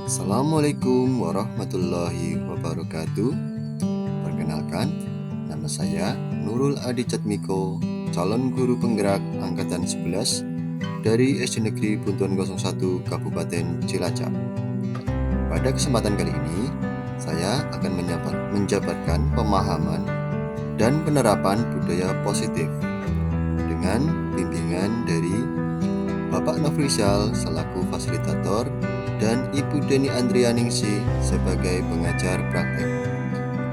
Assalamualaikum warahmatullahi wabarakatuh. Perkenalkan, nama saya Nurul Adi Catmiko, calon guru penggerak Angkatan 11 dari SD Negeri Buntuan 01 Kabupaten Cilacap. Pada kesempatan kali ini, saya akan menjabarkan pemahaman dan penerapan budaya positif dengan bimbingan dari Bapak Nofrizal selaku fasilitator dan Ibu Deni Andrianingsih sebagai pengajar praktek.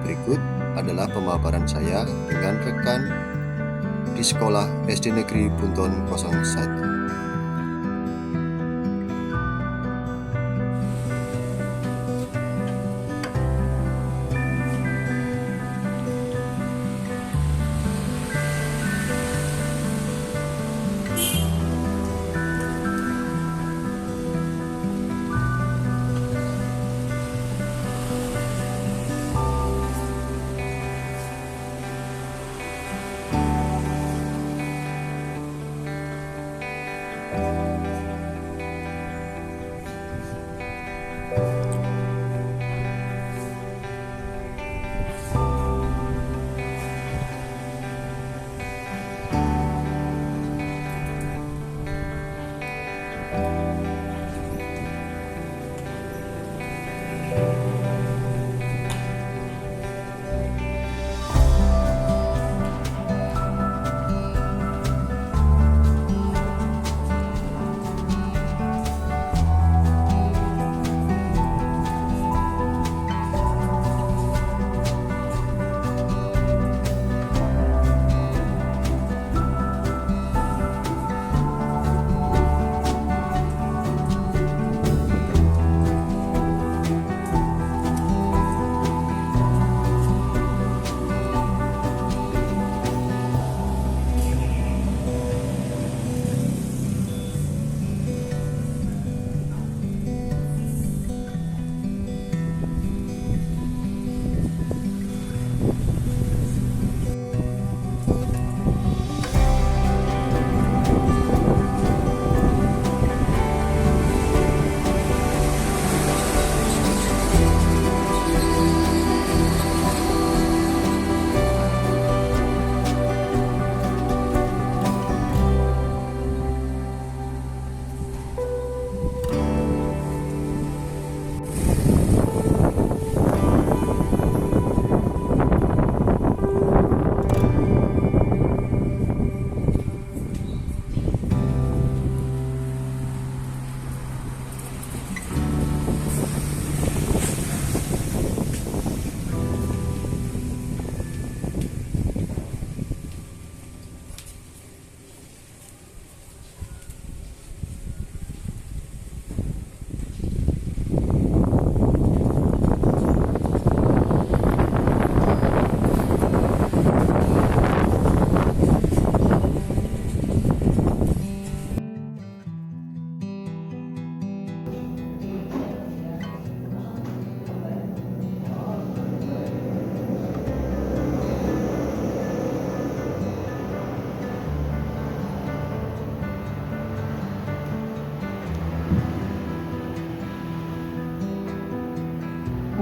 Berikut adalah pemaparan saya dengan rekan di sekolah SD Negeri Buntuan 01.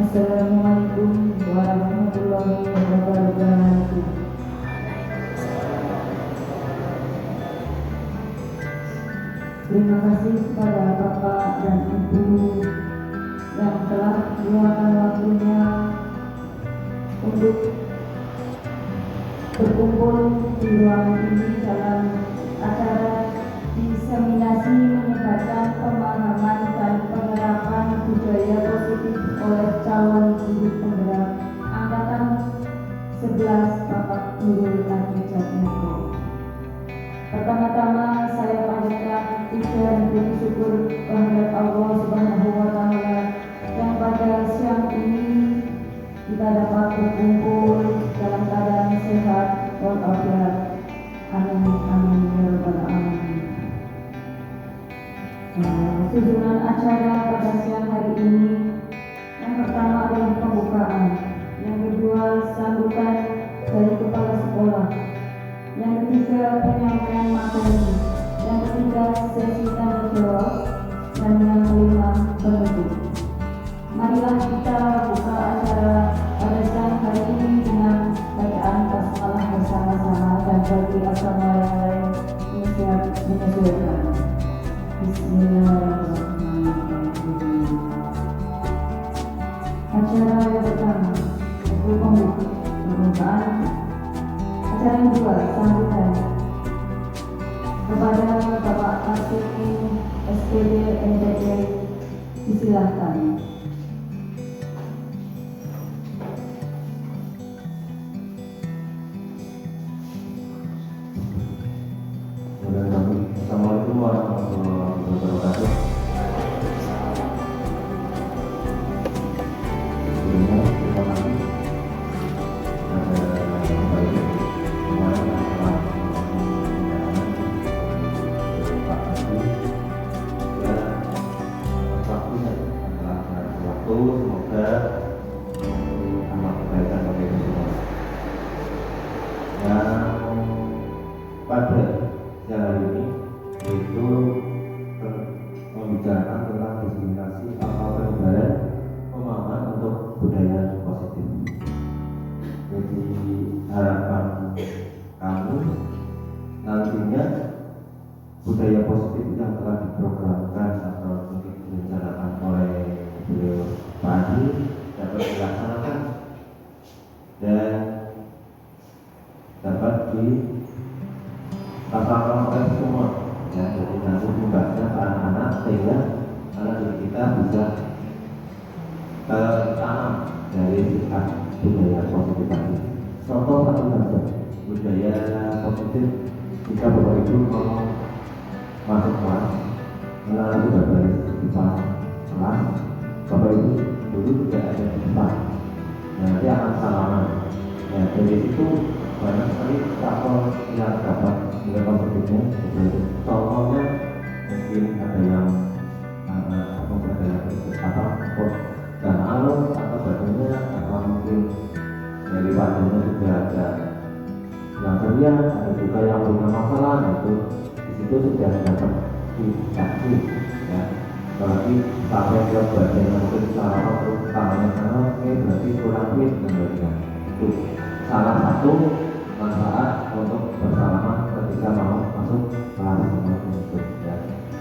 Assalamualaikum warahmatullahi wabarakatuh. Terima kasih kepada Bapak dan Ibu yang telah meluangkan waktunya untuk berkumpul di ruangan ini dalam acara diseminasi meningkatkan pemahaman dan penerapan budaya positif oleh calon guru penggerak Angkatan 11 Bapak Nurul Adi Catmiko. Pertama-tama saya panjatkan puja dan puji syukur kehadirat Allah Subhanahu wa Ta'ala yang pada siang ini kita dapat berkumpul dalam keadaan sehat walafiat. Amin amin ya rabbal alamin. Susunan acara pada siang hari ini, yang pertama adalah pembukaan, yang kedua sambutan dari kepala sekolah, yang ketiga penyampaian materi, yang ketiga sesi tanya Disilahkan. Assalamualaikum warahmatullahi wabarakatuh. Sebelumnya terima kasih kepada kembali semua yang telah Pak Adi ya waktunya telah waktu semoga amal kebaikan bagi kita semua. Yang pada siang hari ini itu membicarakan tentang diskriminasi atau penyebaran pemahaman untuk budaya positif. Jadi harapan kami nantinya budaya positif yang telah diprogramkan atau mungkin direncanakan oleh beliau Pak Adi dapat dilaksanakan dan dapat dilaksanakan oleh semua. Ya, jadi nanti membahasnya ke anak-anak sehingga anak kita bisa tertanam dari sikap budaya positif tadi. Contoh satu saja, budaya positif jika Bapak Ibu mau masuk kelas, anak sudah baris di depan kelas, Bapak Ibu dulu tidak ada di depan, nanti akan salaman. Ya, dari situ banyak sekali faktor yang dapat nilai positifnya. Contohnya mungkin ada yang dan alur atau badannya atau mungkin dari wajahnya juga ada yang ceria, ada juga yang punya masalah. Itu di situ sudah dapat dicaci ya. Apalagi sampai ke badannya mungkin salah terus tangannya salah, berarti kurang fit dan sebagainya. Itu salah satu manfaat untuk bersalaman ketika mau masuk kelas tersebut ya.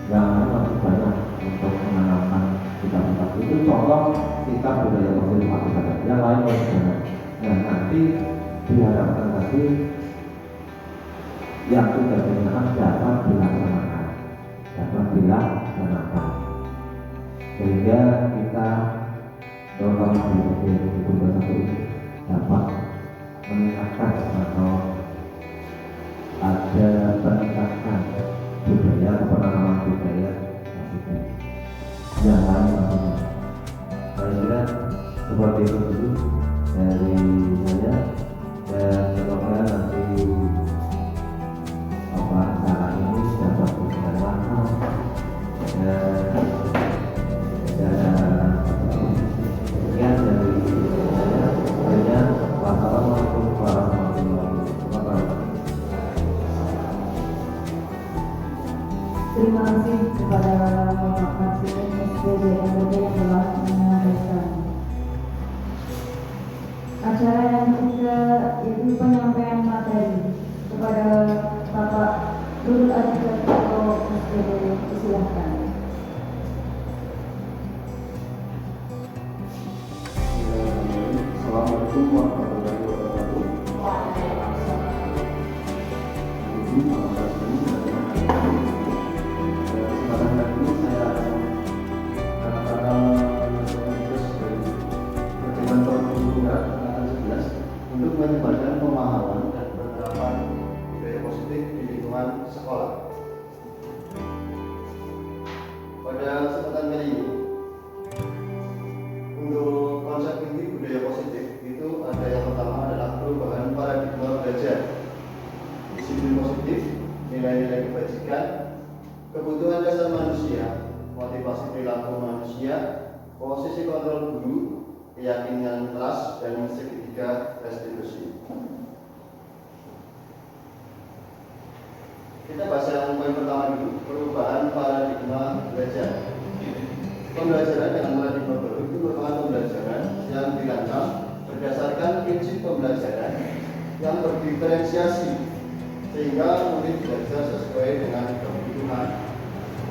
Yang lain masih banyak untuk menanamkan sikap-sikap itu, contoh sikap budaya positif masyarakat. Yang lain masih banyak. Nah, nanti diharapkan tadi yang sudah dilaksanakan dapat dilaksanakan sehingga kita terutama di budaya satu dapat meningkatkan atau ada peningkatan budaya atau penanaman budaya positif. Yang lain maksudnya saya kira seperti itu dulu dari saya, dan semoga nanti acara ini dapat berjalan lancar dan sekian dari saya. Wassalamualaikum warahmatullahi wabarakatuh. Terima kasih kepada Bapak Presiden SPB MPD yang telah menyampaikan. Acara yang ketiga yaitu penyampaian materi kepada Bapak Nurul Adi Catmiko SPB, silakan. Assalamualaikum warahmatullahi wabarakatuh. Sekarang ini saya katakan pertemuan penggunaan angkatan 11 untuk menyebarkan pemahaman dan penerapan budaya positif di lingkungan sekolah. Pada kesempatan kali ini, untuk konsep inti budaya positif itu ada yang pertama adalah perubahan paradigma belajar, disiplin positif, nilai-nilai kebajikan, kebutuhan dasar manusia, motivasi perilaku manusia, posisi kontrol guru, keyakinan kelas, dan segitiga restitusi. Kita bahas yang poin pertama dulu, perubahan paradigma belajar. Pembelajaran dengan paradigma baru itu merupakan pembelajaran yang dirancang berdasarkan prinsip pembelajaran yang berdiferensiasi sehingga murid belajar sesuai dengan kebutuhan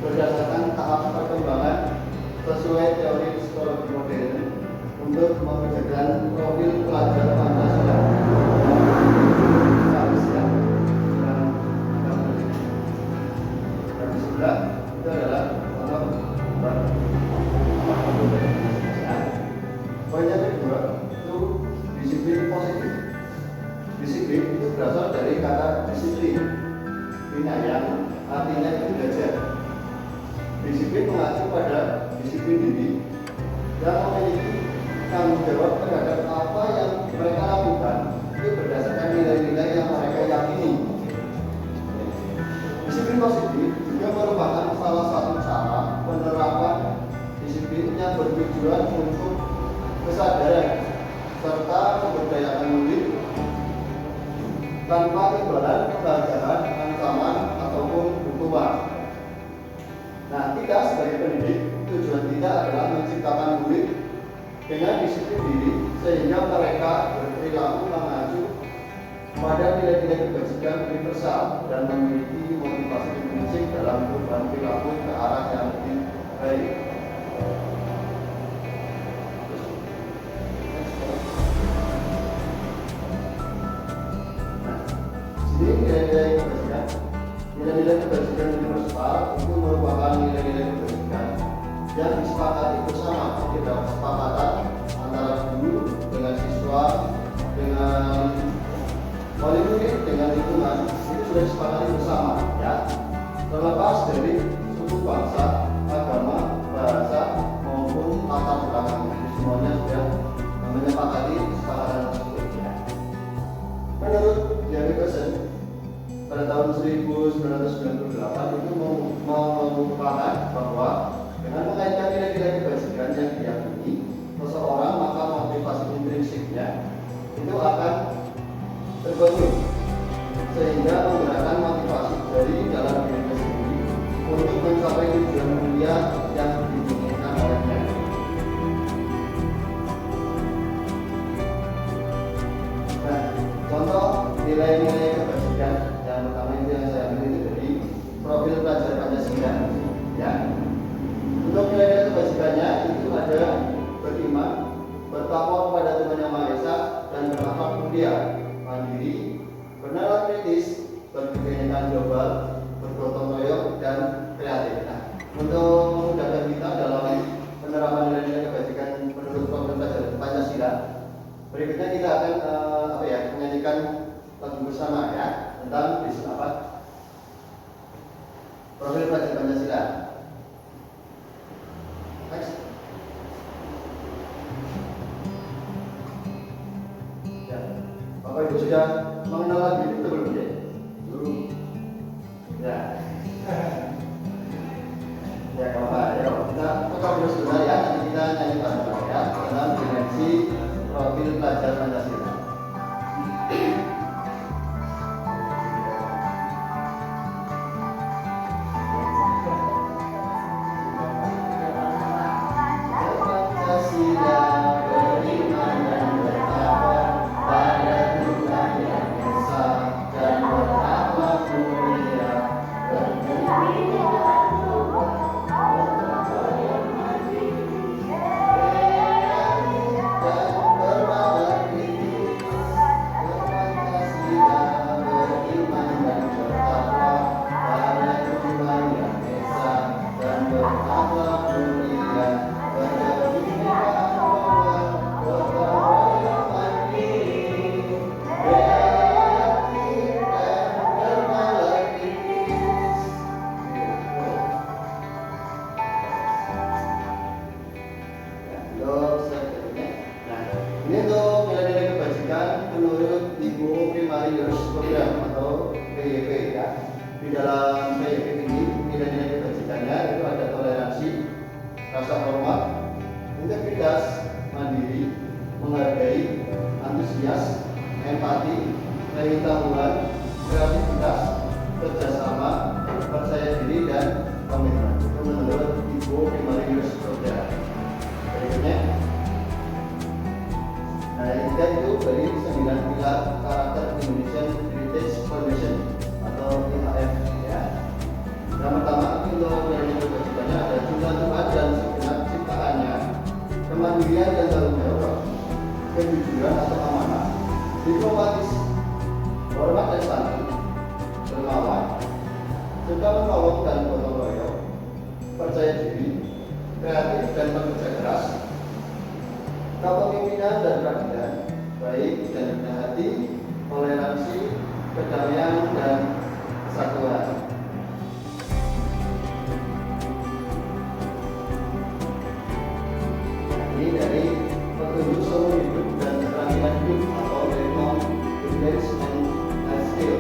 berdasarkan tahap perkembangan sesuai teori psikologi modern untuk mengerjakan profil pelajar Pancasila. Itu adalah berasal dari kata disiplin, yang artinya itu belajar. Disiplin mengacu pada disiplin diri yang memiliki tanggung jawab terhadap apa yang mereka lakukan itu berdasarkan nilai-nilai yang mereka yakini. Disiplin positif juga merupakan salah satu cara penerapan disiplin yang bertujuan untuk kesadaran serta pemberdayaan murid tanpa imbalan pembelajaran, ancaman ataupun hukuman. Nah, kita sebagai pendidik, tujuan kita adalah menciptakan murid dengan disiplin diri sehingga mereka berperilaku mengacu pada nilai-nilai kebajikan universal dan memiliki motivasi intrinsik dalam perubahan perilaku ke arah yang lebih baik. Jadi nilai-nilai kebajikan universal itu merupakan nilai-nilai kebajikan yang disepakati bersama di dalam kesepakatan antara guru dengan siswa, dengan wali murid, dengan lingkungan. Itu sudah disepakati bersama, ya, terlepas dari suku, bangsa, agama, bahasa maupun latar belakang. Semuanya sudah menyepakati kesepakatan tersebut, ya. Menurut Jerry Person, pada tahun 1998 itu mengumpulkan bahwa dengan mengaitkan nilai-nilai kebajikan yang diyakini seseorang, maka motivasi intrinsiknya itu akan terbentuk sehingga menggunakan motivasi dari dalam dirinya sendiri untuk mencapai tujuan mulia yang diinginkan olehnya. Nah, contoh nilai-nilai kebajikan yang pertama itu yang saya ambil itu dari profil pelajar Pancasila, ya. Untuk nilai-nilai kebajikannya itu ada beriman, bertakwa kepada Tuhan Yang Maha Esa, dan berakhlak mulia, mandiri, bernalar kritis, berkegiatan global, bergotong royong, dan kreatif. Nah, untuk memudahkan kita dalam penerapan nilai-nilai kebajikan menurut profil pelajar Pancasila, berikutnya kita akan menyanyikan lagu bersama, ya, tentang profil pelajar Pancasila. Next. Ya, Bapak Ibu sudah mengenal lagu itu belum, ya? Belum. Ya. Ya, kalau ayo kita coba dulu sebentar, ya. Nanti kita nyanyi bareng-bareng, ya, dalam dimensi profil pelajar Pancasila. Di dalam PIP ini nilai-nilai kebajikannya itu ada toleransi, rasa hormat, integritas, mandiri, menghargai, antusias, empati, pengetahuan, kreativitas, kerjasama, percaya diri, dan komitmen. Itu menurut Ibu Primarius Program. Berikutnya, nah ini kan itu dari 9 pilar karakter Indonesian Heritage Foundation atau IHF, ya. Yang pertama itu nilai-nilai kebajikannya ada cinta Tuhan dan segenap ciptaannya, kemandirian dan tanggung jawab, kejujuran atau amanah, diplomatis, hormat dan santun, dermawan, suka menolong dan gotong royong, percaya diri, kreatif dan bekerja keras, kepemimpinan dan keadilan, baik dan rendah hati, toleransi, kedamaian dan kesatuan. Ini dari petunjuk seumur hidup dan keterampilan hidup atau Learning Privilege and Skill.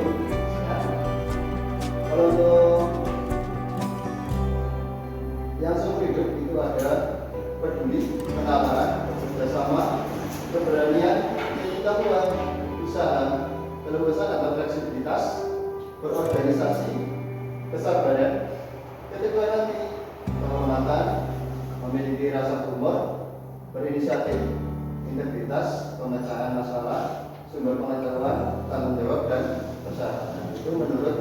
Kalau untuk yang seumur hidup itu ada peduli, kenalan, kerjasama, keberanian, pengetahuan, usaha, keluasan atau fleksibilitas, berorganisasi, kesabaran, keteguhan hati, kehormatan, memiliki rasa humor, berinisiatif, integritas, pemecahan masalah, sumber pengetahuan, tanggung jawab, dan persahabatan. Itu menurut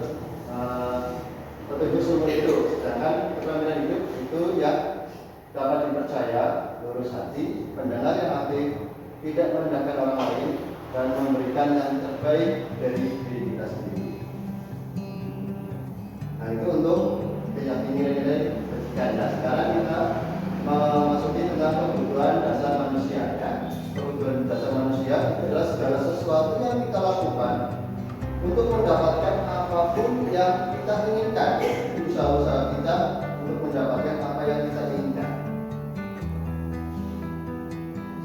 petunjuk seumur hidup. Sedangkan keterampilan hidup itu yang dapat dipercaya, lurus hati, pendengar yang aktif, tidak merendahkan orang lain, dan memberikan yang terbaik dari diri kita sendiri. Nah, itu untuk keyakinan nilai kebajikan. Nah, sekarang kita memasuki tentang kebutuhan dasar manusia. Ya. Kebutuhan dasar manusia adalah segala sesuatu yang kita lakukan untuk mendapatkan apapun yang kita inginkan. Usaha-usaha kita untuk mendapatkan apa yang kita inginkan.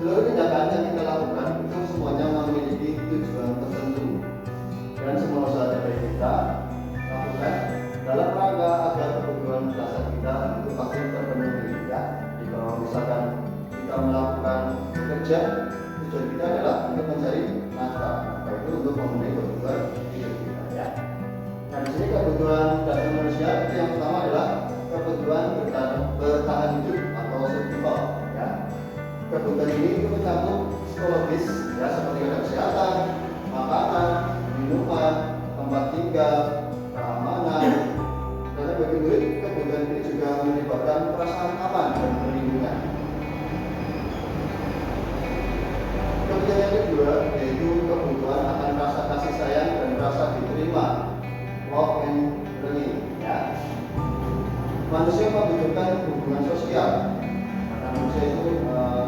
Seluruh tindakan yang kita lakukan itu semuanya memiliki tujuan tertentu, dan semua usaha yang kita lakukan dalam rangka agar kebutuhan dasar kita itu pasti terpenuhi. Ya. Jadi kalau misalkan kita melakukan bekerja, tujuan kita adalah untuk mencari nafkah, yaitu untuk memenuhi kebutuhan hidup kita. Ya. Nah, di sini kebutuhan dasar manusia itu yang pertama adalah kebutuhan bertahan hidup atau survival. Ya. Kebutuhan ini itu mencakup psikologis, ya, seperti kesehatan, makanan, minuman, tempat tinggal, keamanan. Dan bagi murid, kebutuhan ini juga melibatkan perasaan aman dan perlindungan. Kebutuhan yang kedua yaitu kebutuhan akan rasa kasih sayang dan rasa diterima, love and learning. Ya. Manusia membutuhkan hubungan sosial. Karena manusia itu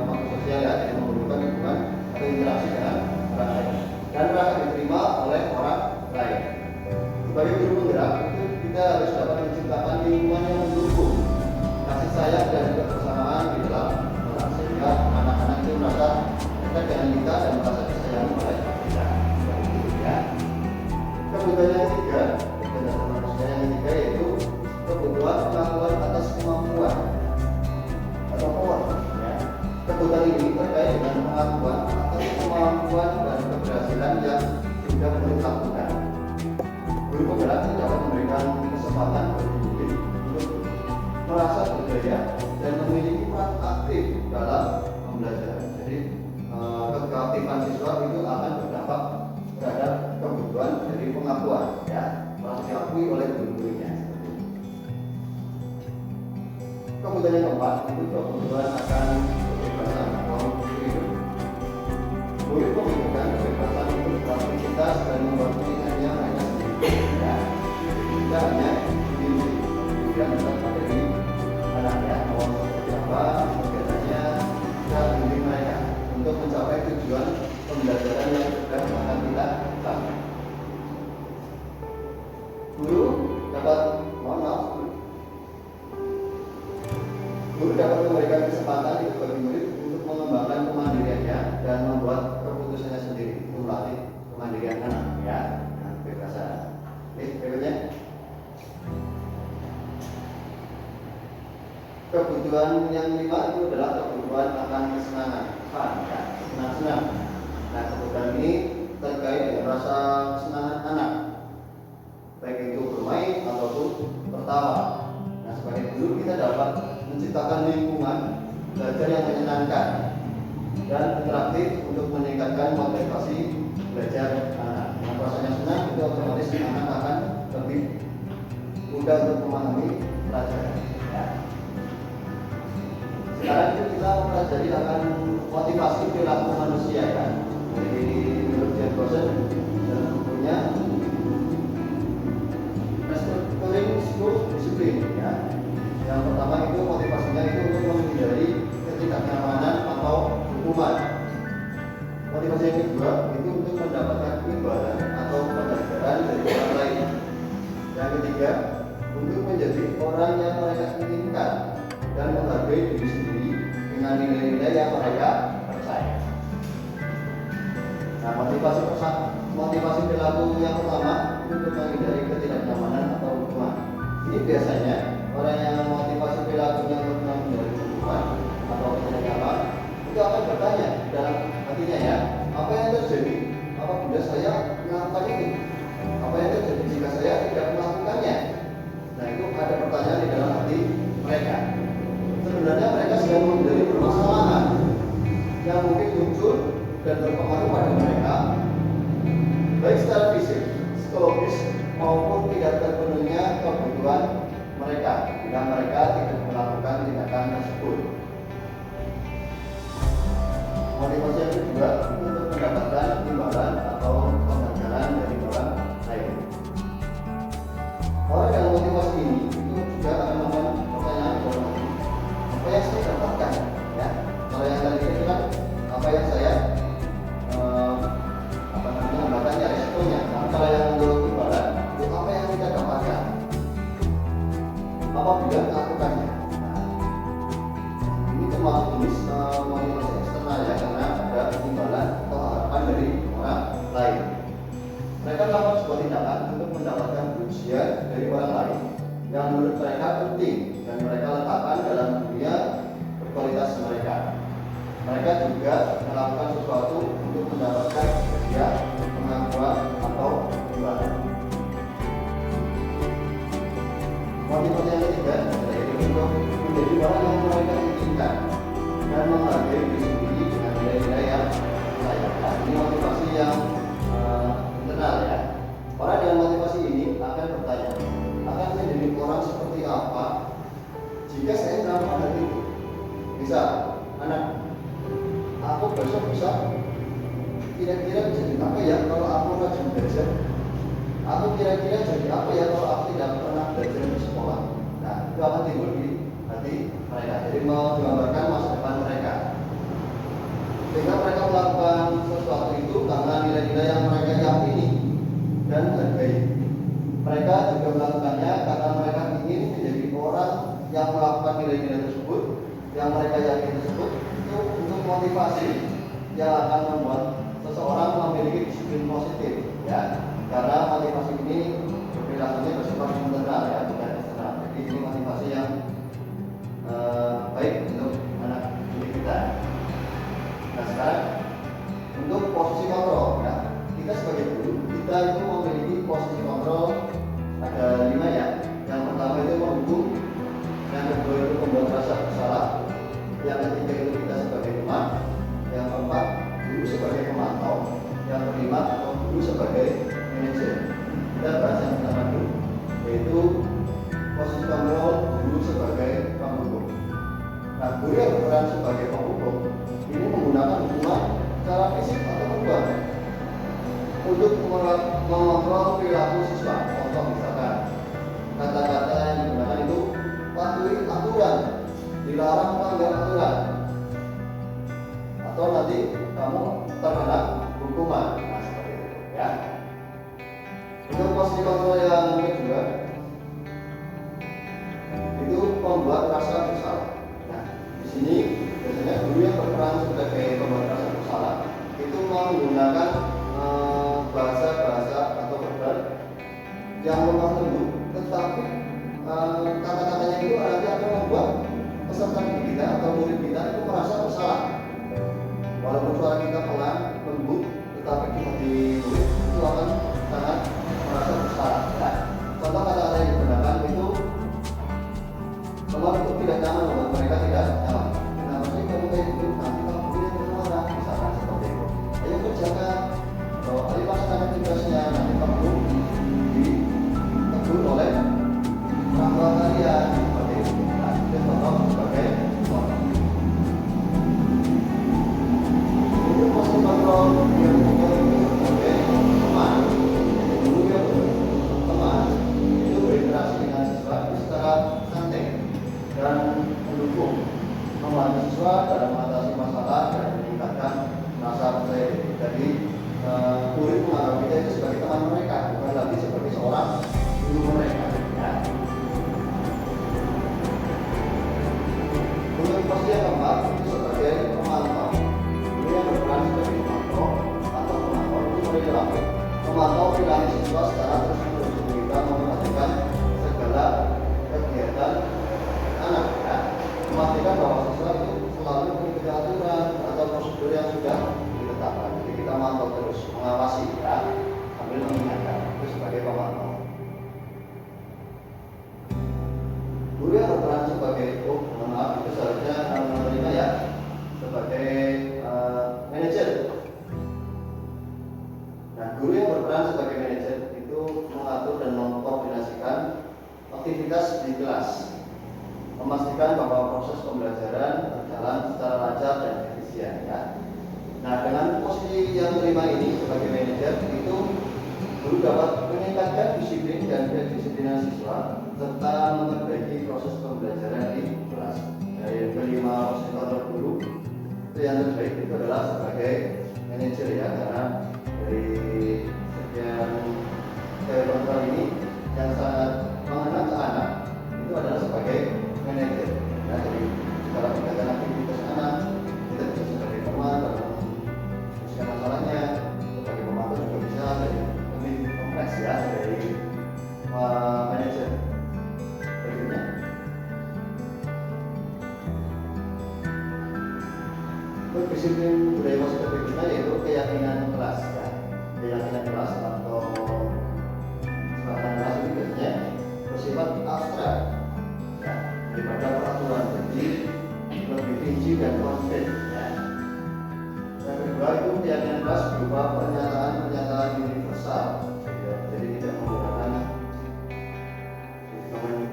makhluk sosial, ya, jadi membutuhkan hubungan atau interaksi dengan orang lain dan rasa diterima oleh orang lain. Sebagai guru penggerak itu kita harus dapat menciptakan lingkungan yang mendukung kasih sayang dan kebersamaan di dalam kelas, sehingga anak-anak itu merasa dekat dengan kita dan merasa disayangi oleh kita. Ya. Kebutuhan yang ketiga, kebutuhan manusia yang ketiga yaitu kebutuhan pengakuan atas kemampuan atau power. Ya. Kebutuhan ini terkait dengan pengakuan atas kemampuan dan keberhasilan yang sudah murid lakukan. Guru penggerak dapat memberikan kesempatan bagi murid untuk merasa berdaya dan memiliki peran aktif dalam pembelajaran. Jadi keaktifan siswa itu akan berdampak terhadap kebutuhan dari pengakuan, ya, merasa diakui oleh guru-gurunya. Kebutuhan yang keempat itu kebutuhan akan kebebasan atau freedom. Murid membutuhkan kebebasan untuk beraktivitas dan membuat pilihannya hanya sendiri. Ya, kita hanya diri yang tetap dari anaknya mau seperti apa kegiatannya, kita bimbing mereka untuk mencapai tujuan pembelajaran yang sudah akan kita capai. Guru dapat memberikan kesempatan itu bagi murid untuk mengembangkan kemandiriannya dan membuat keputusannya sendiri, untuk melatih kemandirian anak, ya, nah, kebebasan. Berikutnya, kebutuhan yang kelima itu adalah kebutuhan akan kesenangan, fun, ya, senang-senang. Nah, kebutuhan ini terkait dengan rasa kesenangan anak, baik itu bermain ataupun tertawa. Nah, sebagai guru kita dapat menciptakan lingkungan belajar yang menyenangkan dan interaktif untuk meningkatkan motivasi belajar anak. Dengan rasanya senang, itu otomatis anak akan lebih mudah untuk memahami pelajaran. Ya. Sekarang itu kita mempelajari akan motivasi perilaku manusia, kan? Jadi menurut James Boston dalam bukunya Restoring School Discipline, ya. Yang pertama itu motivasinya itu untuk menghindari ketidaknyamanan atau hukuman. Motivasi yang kedua itu untuk mendapatkan imbalan atau pelajaran dengan nilai-nilai yang mereka percaya. Nah, motivasi perilaku yang pertama untuk menghindari ketidaknyamanan atau hukuman. Ini biasanya orang yang motivasi perilakunya untuk menghindari hukuman atau ketidaknyamanan itu akan bertanya dalam hatinya, ya, apa yang terjadi apabila saya melakukan ini? Apa yang terjadi jika saya tidak melakukannya? Nah, itu ada pertanyaan di dalam hati mereka. Sebenarnya mereka sedang menghindari permasalahan yang mungkin muncul dan berpengaruh pada mereka, baik secara fisik, psikologis, maupun tidak terpenuhinya kebutuhan mereka jika mereka tidak melakukan tindakan tersebut. Motivasi yang kedua untuk mendapatkan imbalan atau penghargaan dari orang lain. Orang dengan motivasi ini itu juga akan melakukan pertanyaan dalam hati, apa yang saya dapatkan, ya? Kalau yang tadi itu kan apa yang saya hambatannya, resikonya. Nah, kalau yang untuk imbalan itu apa yang kita dapatkan apabila melakukannya. Nah, ini termasuk jenis motivasi eksternal, ya, karena ada imbalan atau harapan dari orang lain. Mereka melakukan sebuah tindakan untuk mendapatkan pujian dari orang lain yang menurut mereka penting dan mereka letakkan dalam dunia berkualitas mereka. Mereka juga melakukan sesuatu untuk mendapatkan hadiah, pengakuan, atau imbalan. Motivasi yang ketiga adalah untuk menjadi orang yang mereka inginkan dan menghargai diri sendiri dengan nilai-nilai yang saya. Ini motivasi yang internal, ya. Orang dengan motivasi ini akan bertanya, akan menjadi orang seperti apa jika saya melakukan hal itu? Misal, anak, aku besok bisa kira-kira jadi apa ya kalau aku rajin belajar? Aku kira-kira jadi apa ya kalau aku tidak pernah belajar di sekolah? Nah, itu akan timbul di hati mereka. Jadi mau menggambarkan masa depan mereka. Sehingga mereka melakukan sesuatu itu karena nilai-nilai yang mereka yakini dan hargai. Mereka juga melakukannya karena mereka ingin menjadi orang yang melakukan nilai-nilai tersebut, yang mereka yakini tersebut, itu untuk motivasi yang akan membuat seseorang memiliki disiplin positif, ya. Karena motivasi ini perilakunya bersifat internal, ya, bukan eksternal. Jadi ini motivasi yang baik untuk anak didik kita. Nah, sekarang untuk posisi kontrol, ya, kita sebagai guru, kita itu memiliki posisi kontrol ada 5, ya. Yang pertama itu mendukung, yang kedua itu membuat rasa bersalah, yang ketiga itu kita sebagai teman, yang keempat guru sebagai pemantau, yang kelima guru sebagai manajer. Kita bahas yang pertama dulu, yaitu posisi kontrol guru sebagai penghukum. Nah, guru yang berperan sebagai penghukum ini menggunakan hukuman secara fisik atau verbal untuk mengontrol perilaku siswa. Contoh misalkan kata-kata yang digunakan itu patuhi aturan, dilarang melanggar aturan, atau nanti kamu terkena hukuman. Nah, seperti itu, ya. Untuk posisi kontrol yang kedua itu membuat rasa bersalah. Nah, di sini biasanya guru yang berperan sebagai pembuat rasa bersalah itu menggunakan bahasa-bahasa atau verbal yang lemah lembut, tetapi kata-katanya itu nanti akan membuat peserta didik kita atau murid kita itu merasa bersalah. Walaupun suara kita pelan, lembut, tetapi di murid itu akan sangat merasa bersalah, ya. Contoh kata-kata yang digunakan itu memang itu tidak nyaman, membuat mereka tidak nyaman. Kenapa sih kamu kayak gitu? Nanti kamu punya marah, misalkan seperti itu. Ayo kerjakan, ayo laksanakan tugasnya, nanti kamu ditegur oleh orang tua kalian, seperti itu. Nah, itu contoh sebagai contoh. Itu posisi kontrol yang sebagai teman. Guru yang teman itu berinteraksi dengan siswa secara santai dan mendukung, membantu siswa dalam mengatasi masalah dan meningkatkan rasa percaya diri. Jadi murid menganggap kita itu sebagai teman mereka, bukan lagi sebagai seorang guru mereka, ya. Untuk posisi yang keempat itu sudah ditetapkan. Jadi kita mantau terus, mengawasi ya, sambil mengingatkan itu sebagai pemantau. Guru yang berperan sebagai maaf itu seharusnya menerima ya sebagai manajer. Nah, guru yang berperan sebagai manajer itu mengatur dan mengkoordinasikan aktivitas di kelas, memastikan bahwa proses pembelajaran berjalan secara lancar dan efisien ya. Nah, dengan posisi yang terima ini sebagai manajer itu guru dapat meningkatkan disiplin dan kedisiplinan siswa serta memperbaiki proses pembelajaran di kelas. Dari kelima posisi guru itu yang terbaik itu adalah sebagai manajer ya, karena dari sekian kontrol ini yang sangat mengena ke anak itu adalah sebagai manajer. Nah, jadi dalam kegiatan aktivitas anak kita bisa sebagai teman dalam menyelesaikan masalahnya, sebagai pemantau juga bisa, jadi lebih kompleks ya dari manajer. Berikutnya, untuk disiplin budaya positif berikutnya yaitu keyakinan kelas ya. Keyakinan kelas atau kesepakatan kelas ini biasanya bersifat abstrak ya, daripada peraturan, jadi lebih rinci dan konkret ya. Yang kedua itu keyakinan kelas berupa pernyataan-pernyataan universal ya, jadi tidak menggunakan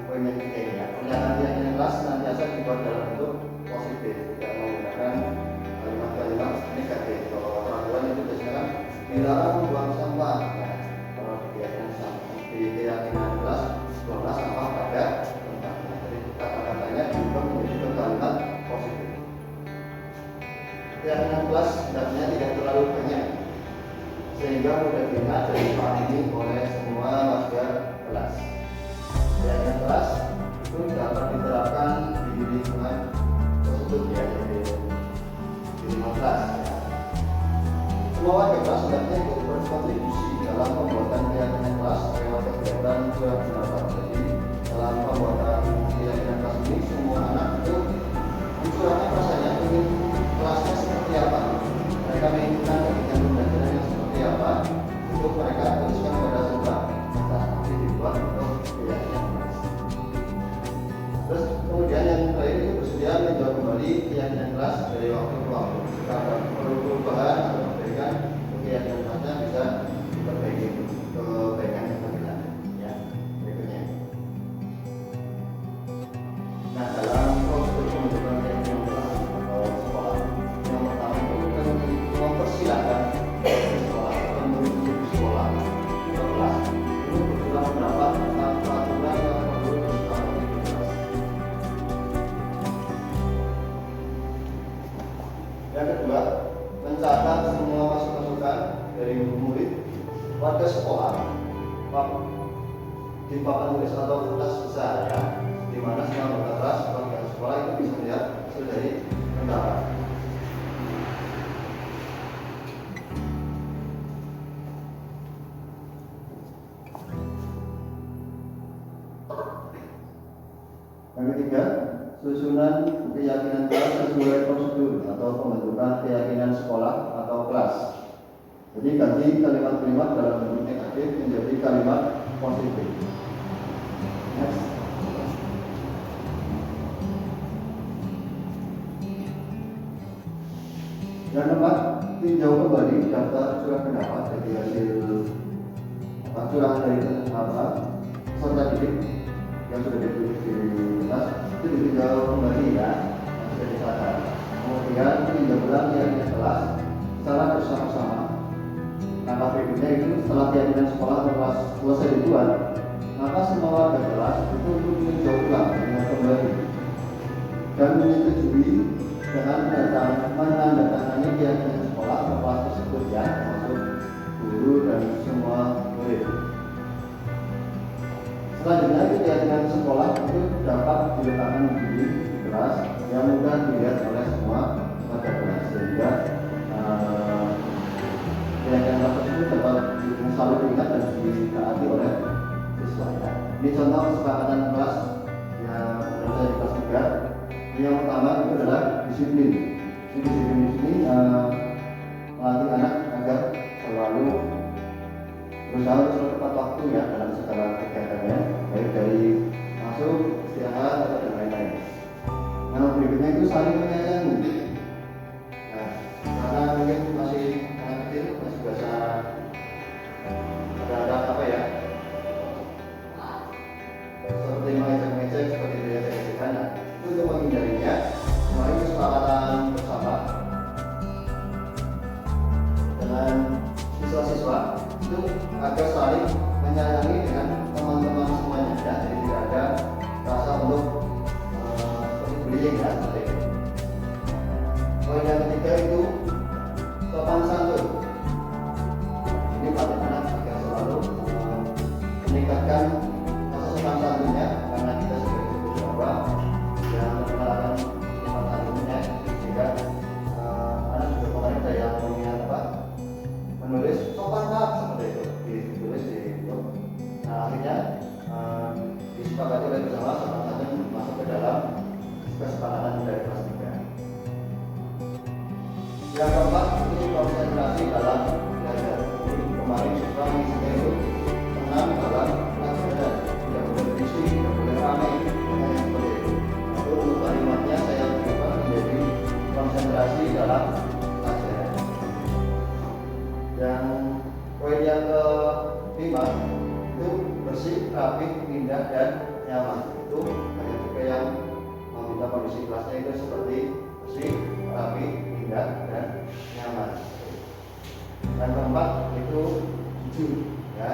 pernyataan keyakinan kelas senantiasa dibuat dalam bentuk positif, tidak menggunakan kalimat-kalimat negatif. Kalau peraturan itu biasanya kan dilarang membuang sampah. Nah, kalau di keyakinan kelas buanglah sampah pada tempatnya. Jadi kata-katanya diubah menjadi kalimat positif. Keyakinan kelas hendaknya tidak terlalu banyak sehingga mudah diingat dan dipahami oleh semua warga kelas. Keyakinan kelas itu dapat diterapkan di lingkungan tersebut ya, jadi di lingkungan kelas ya. Semua warga kelas hendaknya ikut berkontribusi dalam pembuatan keyakinan kelas lewat kegiatan berpendapat. Jadi dalam pembuatan keyakinan kelas ini semua anak itu mencurahkan rasanya ingin kelasnya seperti apa, mereka menginginkan kegiatan pembelajaran yang seperti apa, untuk mereka tuliskan pada sebuah kertas nanti dibuat untuk keyakinan kelas. Terus kemudian yang terakhir itu bersedia menjawab kembali keyakinan kelas dari waktu ke waktu. Jika ada perlu perubahan atau perbaikan, keyakinan kelasnya bisa diperbaiki kebaikan yang lebih lanjut. Ya, berikutnya. Nah, dalam prosedur pembentukan keyakinan kelas atau sekolah, yang pertama itu mempersilahkan sekolah atau murid di sekolah atau kelas itu berjuang pendapat tentang peraturan yang perlu disepakati di kelas. Yang kedua, mencatat semua masukan dari murid, warga sekolah di papan tulis atau kertas besar ya, di mana semua anggota kelas warga sekolah itu bisa melihat hasil dari pendapat. Yang ketiga, susunan keyakinan kelas sesuai prosedur atau pembentukan keyakinan sekolah atau kelas. Jadi ganti kalimat-kalimat dalam bentuk negatif menjadi kalimat positif. Next. Yang keempat, tinjau kembali daftar surat pendapat dari hasil curahan dari peserta didik yang sudah ditulis di kertas itu ditinjau kembali ya, sudah dicatat. Kemudian tinjau ulang keyakinan kelas secara bersama-sama. Langkah berikutnya itu setelah keyakinan sekolah atau kelas selesai dibuat, maka semua warga kelas itu untuk meninjau ulang dengan kembali dan menyetujui dengan menandatangani keyakinan sekolah atau kelas tersebut ya, termasuk guru dan semua murid. Selanjutnya keyakinan sekolah itu dapat diletakkan di kelas yang mudah dilihat oleh semua warga kelas sehingga keyakinan kelas tersebut dapat selalu diingat dan ditaati oleh siswa ya. Ini contoh kesepakatan kelas yang berada di kelas 3. Yang pertama itu adalah disiplin. Disiplin di sini melatih anak agar selalu berusaha untuk tepat waktu ya dalam segala kegiatannya, baik dari masuk, istirahat, atau dan lain-lain. Nah, berikutnya itu saling menyayangi. Nah, karena mungkin masih anak kecil, masih biasa ada apa ya, seperti mengecek-ngecek, seperti diajak-ajakan. Nah, itu untuk menghindarinya, kemarin kesepakatan bersama dengan siswa-siswa itu agar saling menyayangi dengan teman-teman semuanya ya, jadi tidak ada rasa untuk seperti bullying ya, seperti itu. Poin yang ketiga itu sopan santun. Ini pada anak agar selalu meningkatkan rasa sopan santunnya, karena kita sebagai siswa yang mengenalkan sopan santunnya, sehingga anak juga kemarin ada yang mengingat menulis sopan Pak, seperti itu ditulis di itu. Nah, akhirnya disepakati oleh bersama sopan santun masuk ke dalam kesepakatan dari kelas 3. Yang keempat itu konsentrasi dalam belajar. Jadi kemarin siswa mengisinya itu tenang dalam pelajaran, tidak boleh berisik, tidak boleh ramai, yang seperti itu. Itu untuk kalimatnya saya berikan menjadi konsentrasi dalam pelajaran. Yang poin yang kelima itu bersih, rapi, indah, dan nyaman. Itu banyak juga yang meminta kondisi kelasnya itu seperti bersih, rapi, indah, dan nyaman. Dan keempat itu jujur ya.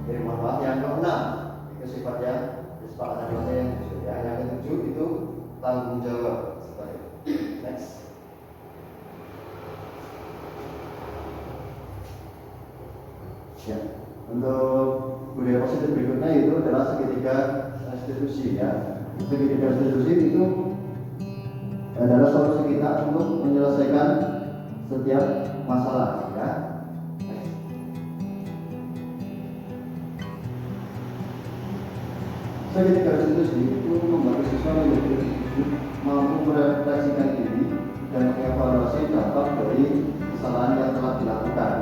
Jadi mohon maaf, yang keenam itu sifatnya kesepakatan kelasnya yang jujur ya. Yang ketujuh itu tanggung jawab. Seperti itu. Next. Ya, untuk budaya positif berikutnya itu adalah segitiga restitusi ya. Segitiga restitusi itu adalah solusi kita untuk menyelesaikan setiap masalah ya. Segitiga restitusi itu membantu siswa menjadi mampu merefleksikan diri dan mengevaluasi dampak dari kesalahan yang telah dilakukan.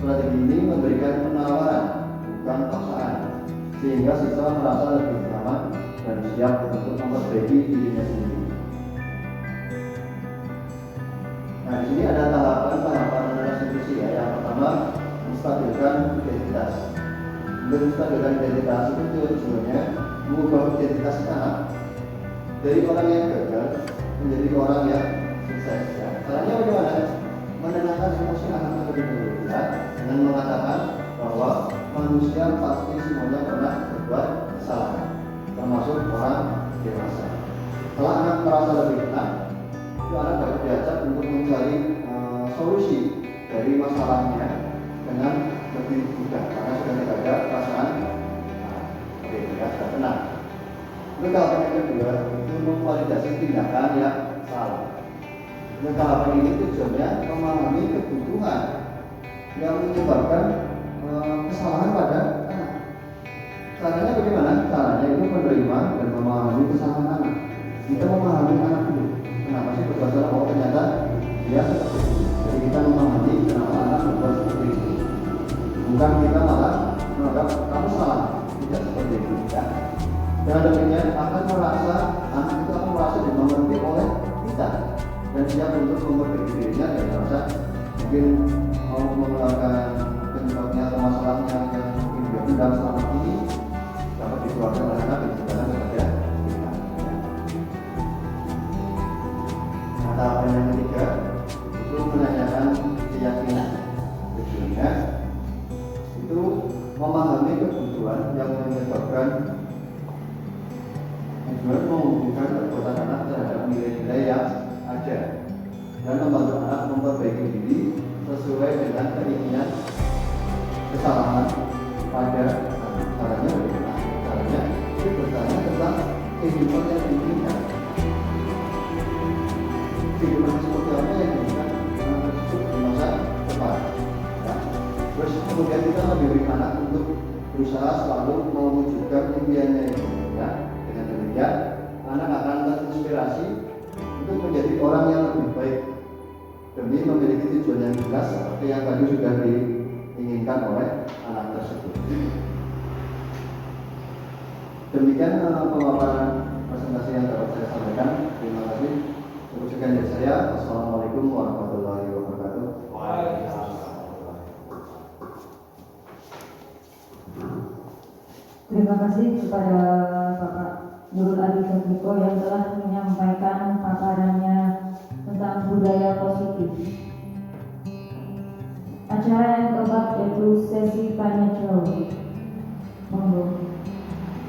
Strategi ini memberikan penawaran, bukan paksaan, sehingga siswa merasa lebih nyaman dan siap untuk memperbaiki dirinya sendiri. Nah, di sini ada tahapan-tahapan restitusi ya. Yang pertama, menstabilkan identitas. Untuk menstabilkan identitas itu tujuannya mengubah identitas anak dari orang yang gagal menjadi orang yang sukses. Ya. Caranya bagaimana? Menenangkan emosi anak terlebih dahulu ya, dengan mengatakan bahwa manusia pasti semuanya pernah berbuat kesalahan, termasuk orang dewasa. Setelah anak merasa lebih tenang, itu anak dapat diajak untuk mencari solusi dari masalahnya dengan lebih mudah, karena sudah tidak ada perasaan sudah tenang. Lalu tahapan yang kedua itu memvalidasi tindakan yang salah. Nah, tahapan ini tujuannya memahami kebutuhan yang menyebabkan kesalahan pada anak. Caranya bagaimana? Caranya itu menerima dan memahami kesalahan anak. Kita memahami anak dulu. Kenapa sih berbuat salah? Oh, ternyata dia seperti itu. Jadi kita memahami kenapa anak berbuat seperti itu. Bukan kita malah menganggap kamu salah. Tidak seperti itu. Ya. Dan demikian akan merasa anak itu akan merasa dimengerti oleh kita dan siap untuk memperbaiki dirinya dan merasa mungkin mau mengeluarkan penyebabnya atau masalahnya yang mungkin dia pendam selama ini dapat dikeluarkan oleh anak dan sekarang kepada kita. Nah, tahapan yang ketiga itu menanyakan keyakinan. Tujuannya itu memahami kebutuhan yang menyebabkan menghubungkan perbuatan anak terhadap nilai-nilai yang ada dan membantu anak memperbaiki diri sesuai dengan keinginan kesalahan pada caranya bagaimana? Caranya itu bertanya tentang kehidupan yang diinginkan. Kehidupan seperti apa yang diinginkan anak tersebut di masa depan. Ya. Terus kemudian kita membimbing anak untuk berusaha selalu mewujudkan impiannya itu. Ya. Dengan demikian anak akan terinspirasi untuk menjadi orang yang lebih baik demi demi memiliki tujuan yang jelas seperti yang tadi sudah diinginkan oleh anak tersebut. Demikian pemaparan presentasi yang dapat saya sampaikan. Terima kasih. Cukup sekian dari saya. Assalamualaikum warahmatullahi wabarakatuh. Terima kasih kepada Bapak Nurul Adi Sofiko yang telah menyampaikan paparannya tentang budaya positif. Acara yang keempat yaitu sesi tanya jawab. Monggo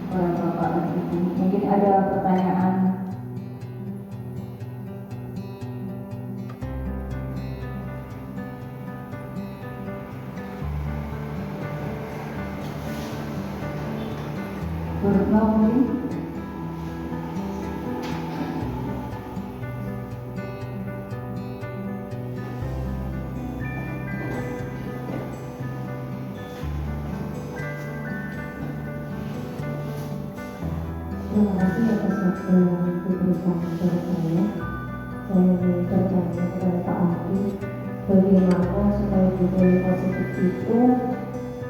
para Bapak dan Ibu, mungkin ada pertanyaan. Mungkin terima kasih atas waktu yang diberikan kepada saya. Saya ingin bertanya kepada Pak Adi, bagaimana supaya budaya positif itu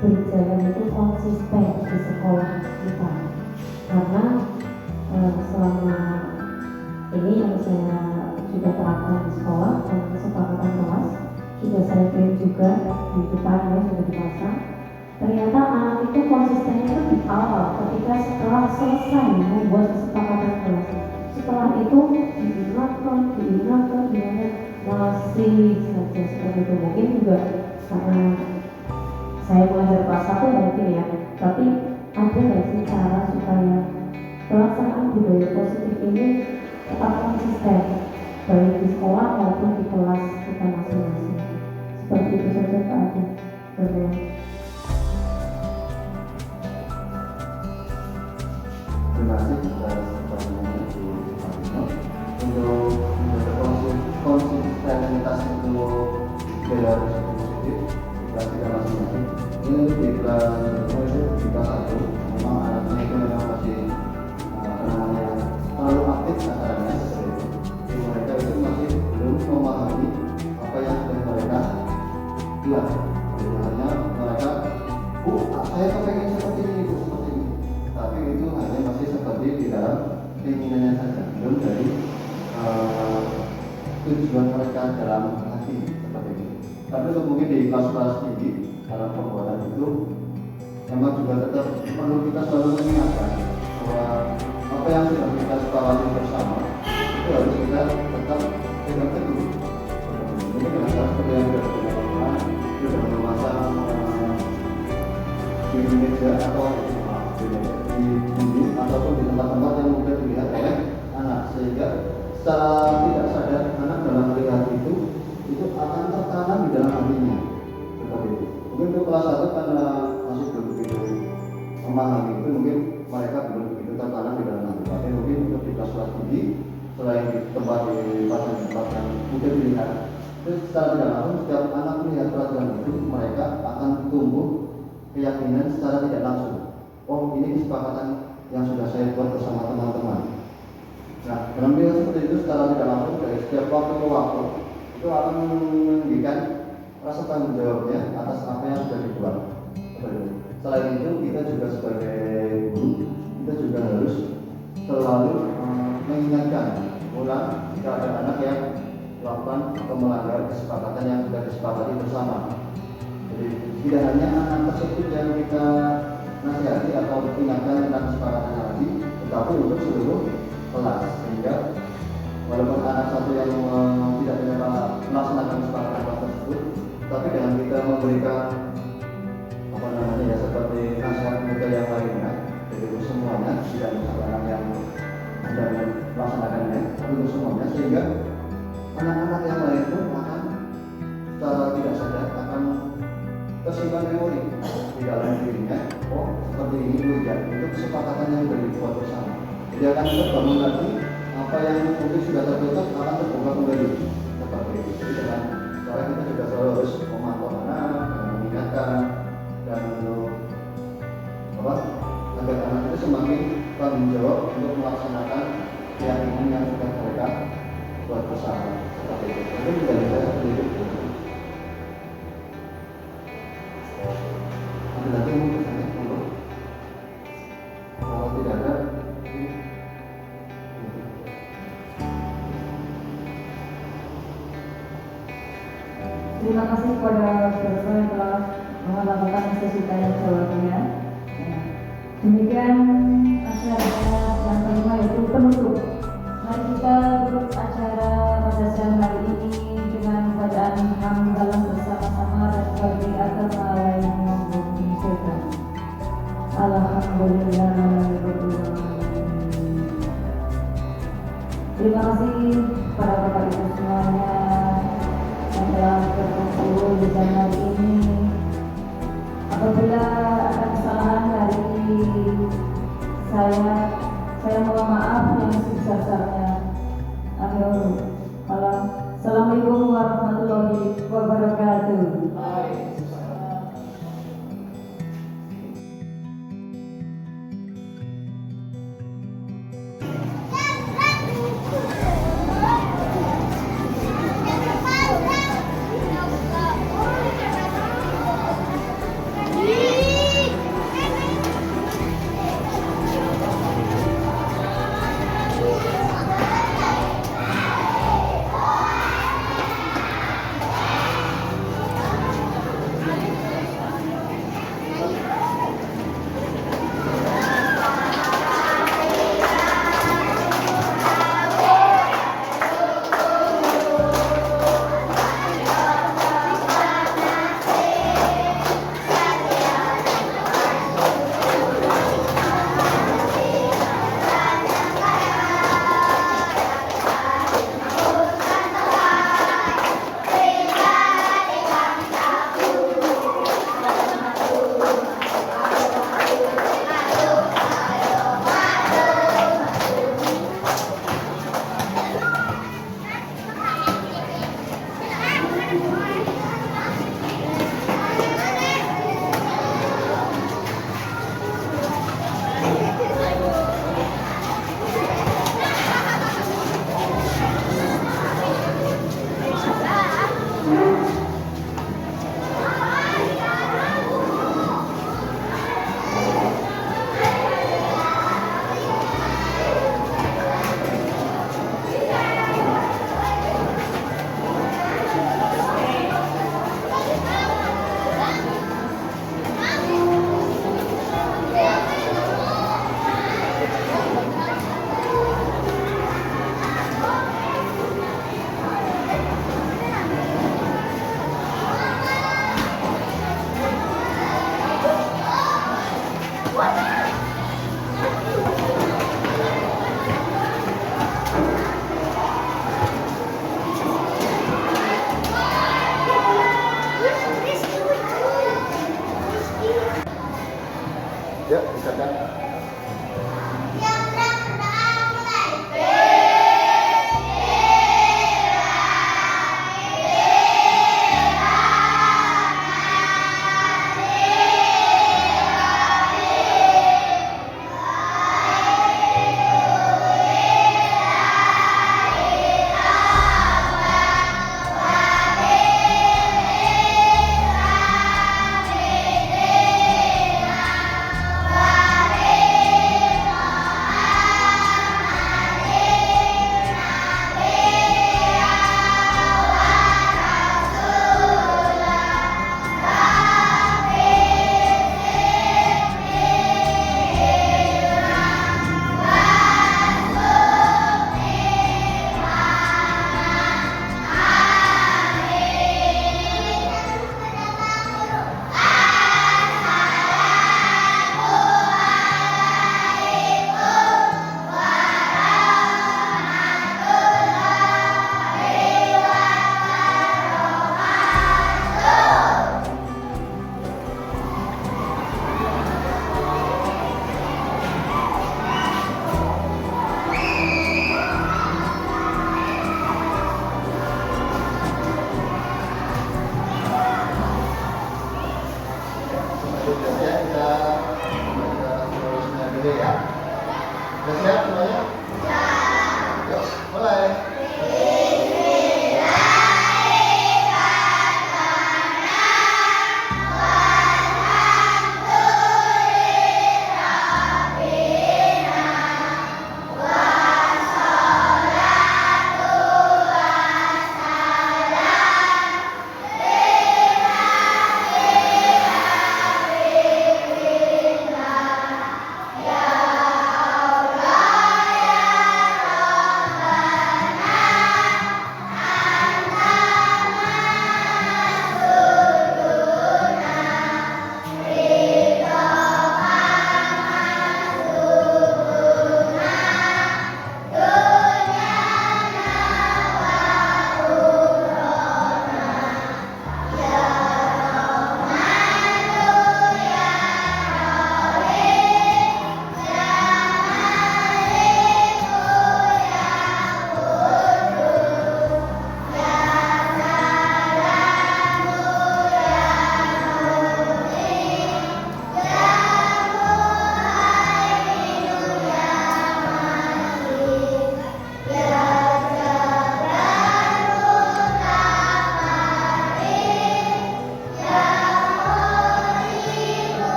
berjalan itu konsisten di sekolah kita? Karena selama ini yang saya sudah terapkan di sekolah dan kesepakatan kelas sudah saya kirim juga di depan ya, sudah dipasang. Ternyata anak itu konsistennya itu di awal ketika setelah selesai membuat kesepakatan kelas. Setelah itu diingatkan, gimana masih saja seperti itu. Mungkin juga karena saya belajar kelas 1 mungkin ya, tapi ada nggak sih cara supaya pelaksanaan budaya positif ini tetap konsisten baik di sekolah maupun di kelas kita masing-masing? Seperti itu saja Pak Adi. Terima kasih atas pertanyaan Ibu Fatino. Untuk konsistensitas untuk budaya positif kelas kita masing-masing. Ini di kelas satu, memang anaknya itu memang masih terlalu aktif acaranya. Jadi mereka itu masih belum memahami apa yang sudah mereka buat. Jadi hanya mereka, saya kepengen seperti ini, seperti ini. Tapi itu hanya masih seperti di dalam keinginannya saja, belum dari tujuan mereka dalam hati seperti itu. Tapi untuk mungkin di kelas-kelas tinggi dalam pembuatan itu memang juga tetap perlu kita selalu mengingatkan bahwa apa yang sudah kita sepakati bersama itu harus kita tetap pegang teguh. Ini dengan cara seperti yang sudah kita lakukan, sudah memasang di meja atau di dinding ataupun di tempat-tempat yang mudah dilihat oleh anak, sehingga secara tidak sadar anak dalam melihat itu akan tertanam di dalam hatinya seperti itu. Mungkin untuk kelas 1 karena masih belum begitu memahami itu, mungkin mereka belum begitu tertanam di dalam hati. Tapi mungkin untuk di kelas tinggi, selain di tempat yang mudah dilihat, itu secara tidak langsung setiap anak melihat pelajaran itu, mereka akan tumbuh keyakinan secara tidak langsung. Oh, ini kesepakatan yang sudah saya buat bersama teman-teman. Nah, dalam hal seperti itu secara tidak langsung dari setiap waktu ke waktu itu akan menunjukkan rasa tanggung jawabnya atas apa yang sudah dibuat. Selain itu, kita juga sebagai guru, kita juga harus selalu mengingatkan ulang jika ada anak yang melakukan atau melanggar kesepakatan yang sudah disepakati bersama. Jadi tidak hanya anak tersebut yang kita nasihati atau ingatkan tentang kesepakatan tadi, tetapi untuk seluruh kelas, sehingga walaupun anak satu yang tidak melaksanakan kesepakatan tersebut, tapi dengan kita memberikan seperti nasihat muda yang lainnya, jadi untuk semuanya, tidak untuk anak yang sudah melaksanakannya, tapi untuk semuanya, sehingga anak-anak yang lain pun akan secara tidak sadar akan tersimpan memori di dalam dirinya. Oh, seperti ini dulu ya, itu kesepakatan yang sudah dibuat bersama. Jadi akan terbangun lagi apa yang mungkin sudah tertutup akan terbuka kembali seperti itu. Jadi dengan cara kita juga selalu harus memantau anak, mengingatkan, dan agar anak itu semakin tanggung jawab untuk melaksanakan keyakinan yang sudah mereka buat bersama seperti itu. Jadi dari saya seperti itu. Terima kasih kepada saudara yang telah melakukan sesuatu yang sewaktunya. Demikian acara yang kelima yaitu penutup. Mari kita tutup acara pada siang hari ini dengan bacaan hamdalah bersama-sama dan bagi agama lain yang bersyukur. Alhamdulillah. Terima kasih para bapak ibu semuanya yang telah berkumpul di siang hari ini. Apabila ada kesalahan dari saya mohon maaf yang sebesar-besarnya. Akhirul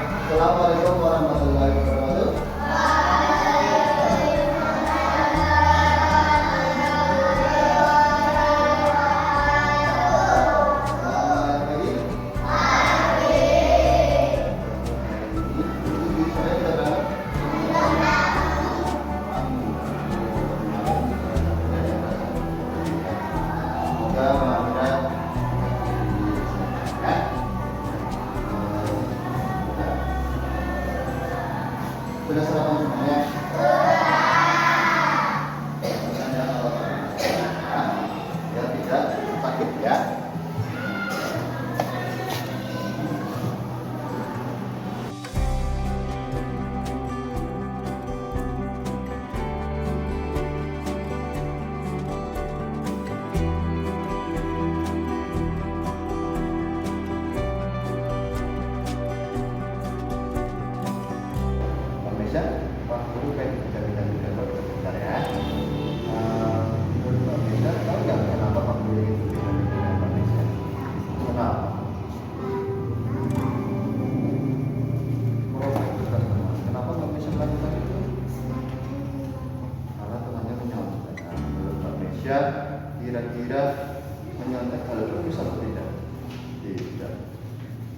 Assalamualaikum warahmatullahi wabarakatuh. Selamat pagi. Ibu saya sudah berangkat? Semoga Anda ya. Sudah sarapan semuanya? Anda kalau biar tidak sakit ya. Bisa, Pak Guru kan bisa juga berkomentar ya. Menurut Pak Mesa, tahu nggak kenapa Pak Guru itu dengan Pak Mesa? Kenapa? Oh, itu kan kenapa Pak Mesa melakukan itu? Karena temannya menyontek. Nah, menurut Pak Mesa, kira-kira menyontek hal itu bisa atau tidak? Tidak.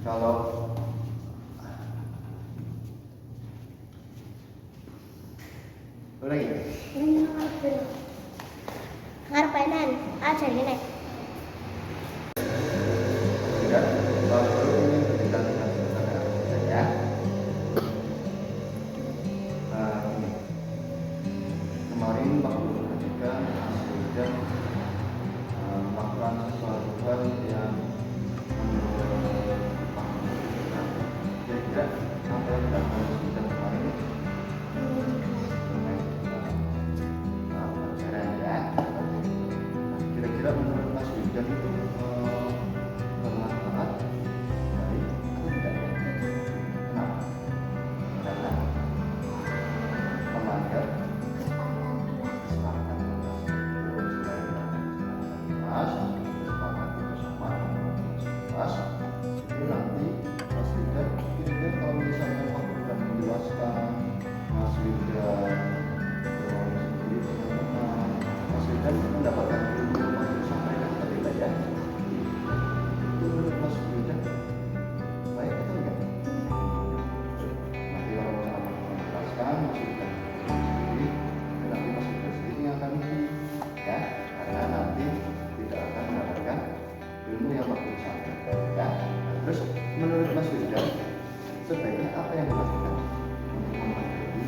Kalau lagi Ngarepainan aja nih. tidak, Pak Guru ingin berbicara dengan saudara ya. Ini kemarin Pak Guru ketika sudah melakukan sesuatu hal yang menurut Pak Guru kira-kira apa yang dilakukan sudah kemarin kira-kira menurut Mas Wildan itu bermanfaat baik atau tidak? Kenapa? Karena melanggar kesepakatan itu nanti Mas Wildan kira-kira kalau misalnya Pak Wildan menjelaskan Mas Wildan sendiri teman-teman Mas Wildan mendapatkan ilmu yang Mas Wildan sampaikan atau tidak ya? Itu menurut Mas Wildan baik atau enggak? Nanti kalau misalnya Mas Wildan menjelaskan Mas Wildan sendiri dan nanti Mas Wildan sendiri yang akan mengikuti ya, karena nanti tidak akan mendapatkan ilmu yang Pak Wildan sampaikan ya. Nah, terus menurut Mas Wildan sebaiknya apa yang dilakukan untuk memperbaiki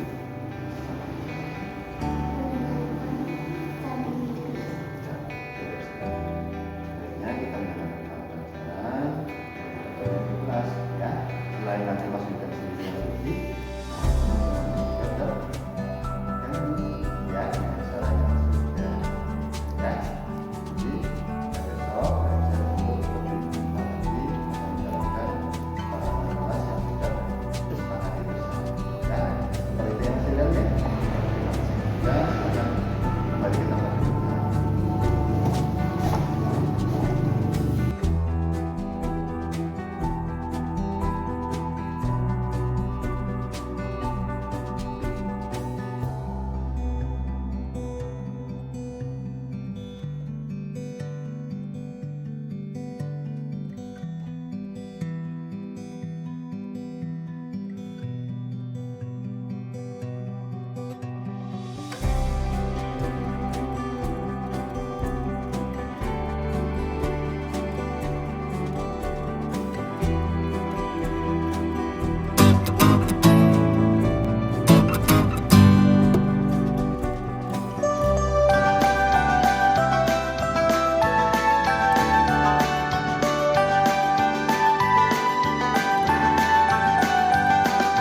sebaiknya kita melakukan pelajaran di kelas ya, selain nanti Mas Wildan sendiri mengerti ya, salah ya Mas Wildan ya. Jadi besok belajar untuk lebih lagi menjalankan kelas yang sudah disepakati bersama ya. Seperti itu yang Mas Wildan ya. Ya, silakan kembali ke tempat duduknya.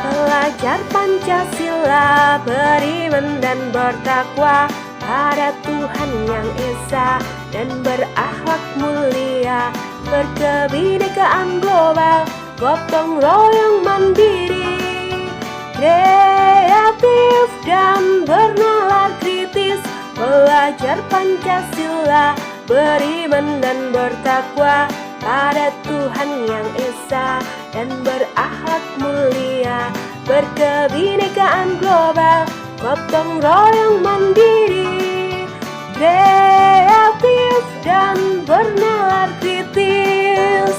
Belajar Pancasila, beriman dan bertakwa pada Tuhan yang Esa dan berakhlak mulia, berkebinekaan global, gotong royong mandiri, kreatif dan bernalar kritis. Belajar Pancasila, beriman dan bertakwa pada Tuhan yang Esa dan berakhlak mulia, berkebinekaan global, gotong royong mandiri, kreatif dan bernalar kritis.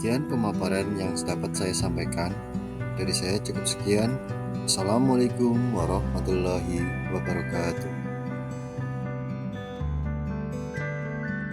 Demikian pemaparan yang dapat saya sampaikan. Dari saya cukup sekian. Assalamualaikum warahmatullahi wabarakatuh.